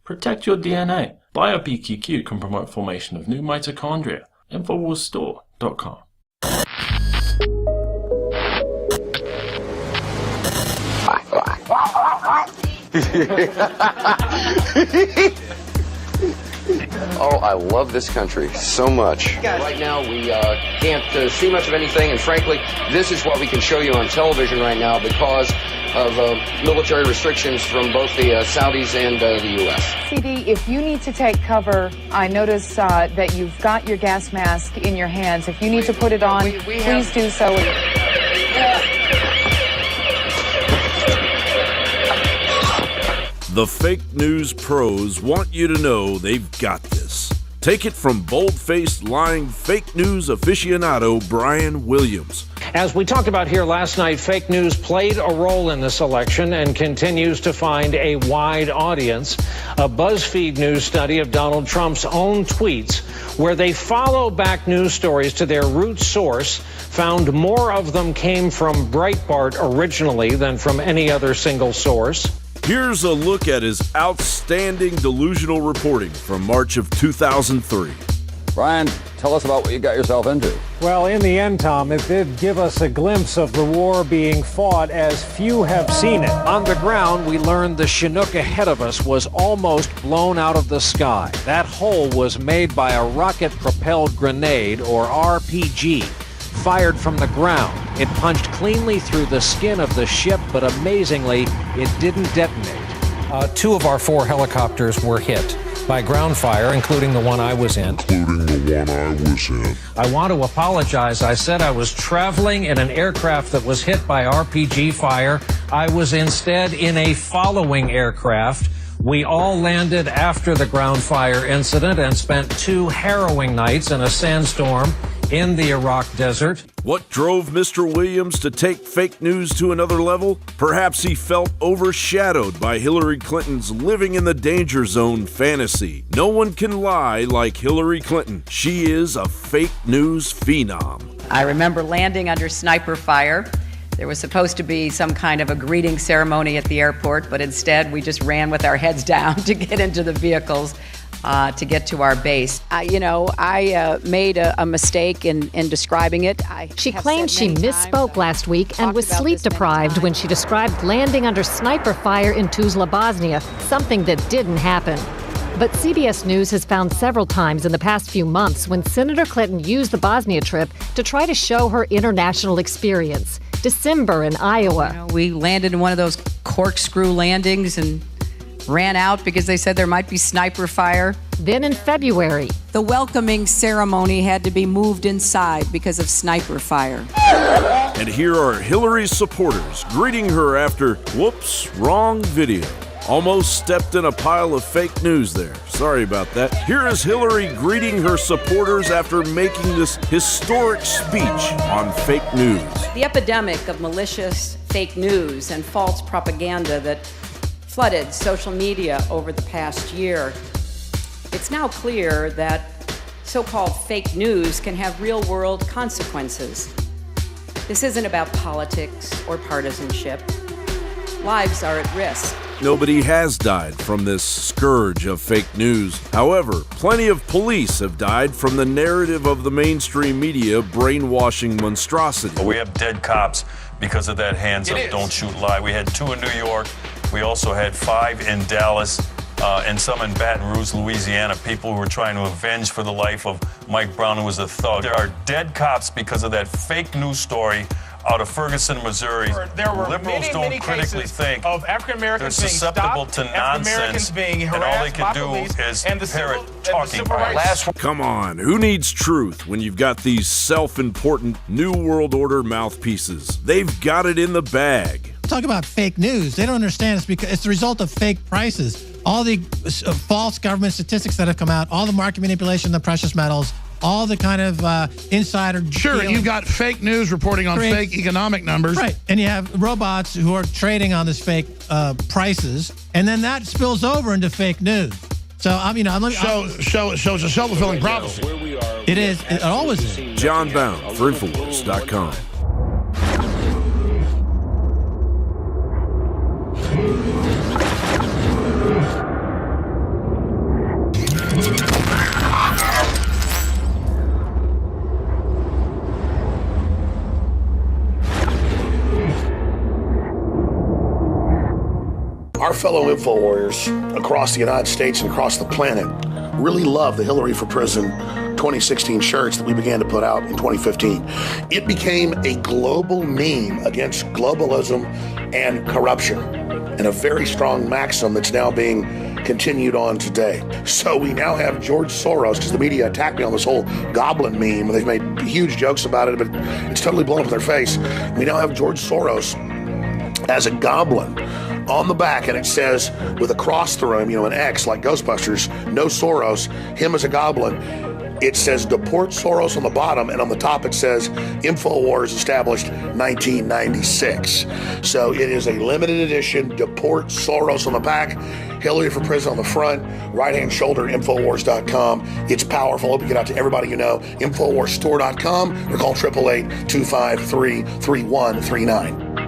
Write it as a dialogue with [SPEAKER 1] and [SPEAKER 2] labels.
[SPEAKER 1] Protect your DNA. BioPQQ can promote formation of new mitochondria. Infowarsstore.com.
[SPEAKER 2] Oh, I love this country so much. Right now, we can't see much of anything, and frankly, this is what we can show you on television right now because of military restrictions from both the Saudis and the U.S.
[SPEAKER 3] CD, if you need to take cover, I notice that you've got your gas mask in your hands. If you need to put it on, please do so.
[SPEAKER 4] The fake news pros want you to know they've got this. Take it from bold-faced, lying fake news aficionado Brian Williams.
[SPEAKER 5] As we talked about here last night, fake news played a role in this election and continues to find a wide audience. A BuzzFeed news study of Donald Trump's own tweets, where they follow back news stories to their root source, found more of them came from Breitbart originally than from any other single source.
[SPEAKER 4] Here's a look at his outstanding delusional reporting from March of 2003.
[SPEAKER 6] Brian, tell us about what you got yourself into.
[SPEAKER 5] Well, in the end, Tom, it did give us a glimpse of the war being fought as few have seen it. On the ground, we learned the Chinook ahead of us was almost blown out of the sky. That hole was made by a rocket-propelled grenade, or RPG, fired from the ground. It punched cleanly through the skin of the ship, but amazingly, it didn't detonate. 2 of our 4 helicopters were hit by ground fire, including the one I was in. I want to apologize. I said I was traveling in an aircraft that was hit by RPG fire. I was instead in a following aircraft. We all landed after the ground fire incident and spent 2 harrowing nights in a sandstorm in the Iraq desert.
[SPEAKER 4] What drove Mr. Williams to take fake news to another level? Perhaps he felt overshadowed by Hillary Clinton's living in the danger zone fantasy. No one can lie like Hillary Clinton. She is a fake news phenom.
[SPEAKER 7] I remember landing under sniper fire. There was supposed to be some kind of a greeting ceremony at the airport, but instead we just ran with our heads down to get into the vehicles to get to our base. I made a mistake in describing it.
[SPEAKER 8] She claimed she misspoke last week and was sleep deprived when she described landing under sniper fire in Tuzla, Bosnia, something that didn't happen. But CBS News has found several times in the past few months when Senator Clinton used the Bosnia trip to try to show her international experience. December in Iowa.
[SPEAKER 7] We landed in one of those corkscrew landings and ran out because they said there might be sniper fire.
[SPEAKER 8] Then in February,
[SPEAKER 7] the welcoming ceremony had to be moved inside because of sniper fire.
[SPEAKER 4] And here are Hillary's supporters greeting her after, whoops, wrong video. Almost stepped in a pile of fake news there. Sorry about that. Here is Hillary greeting her supporters after making this historic speech on fake news.
[SPEAKER 7] The epidemic of malicious fake news and false propaganda that flooded social media over the past year. It's now clear that so-called fake news can have real-world consequences. This isn't about politics or partisanship. Lives are at risk.
[SPEAKER 4] Nobody has died from this scourge of fake news. However, plenty of police have died from the narrative of the mainstream media brainwashing monstrosity.
[SPEAKER 9] We have dead cops because of that hands up, don't shoot lie. We had 2 in New York. We also had 5 in Dallas and some in Baton Rouge, Louisiana, people who were trying to avenge for the life of Mike Brown, who was a thug. There are dead cops because of that fake news story out of Ferguson, Missouri.
[SPEAKER 10] There were
[SPEAKER 9] Liberals don't critically think
[SPEAKER 10] of African Americans
[SPEAKER 9] they're susceptible to nonsense,
[SPEAKER 10] being
[SPEAKER 9] and all they can do is parrot talking points.
[SPEAKER 4] Come on, who needs truth when you've got these self-important New World Order mouthpieces? They've got it in the bag.
[SPEAKER 11] Talk about fake news. They don't understand it's because it's the result of fake prices. All the false government statistics that have come out, all the market manipulation of the precious metals, all the kind of insider...
[SPEAKER 10] Sure, you've got fake news reporting on fake economic numbers.
[SPEAKER 11] Right, and you have robots who are trading on this fake prices, and then that spills over into fake news. So, I mean,
[SPEAKER 10] So it's a self-fulfilling prophecy.
[SPEAKER 11] It is. It always is.
[SPEAKER 4] John Bound for Infowars.com.
[SPEAKER 12] fellow info warriors across the United States and across the planet really love the Hillary for Prison 2016 shirts that we began to put out in 2015. It became a global meme against globalism and corruption, and a very strong maxim that's now being continued on today. So we now have George Soros, because the media attacked me on this whole goblin meme, and they've made huge jokes about it, but it's totally blown up in their face. We now have George Soros as a goblin on the back, and it says with a cross through him, an X like Ghostbusters, no Soros, him as a goblin. It says Deport Soros on the bottom, and on the top it says Infowars established 1996. So it is a limited edition Deport Soros on the back, Hillary for Prison on the front, right-hand shoulder, Infowars.com. It's powerful. Hope you get out to everybody you know. Infowarsstore.com or call 888-253-3139.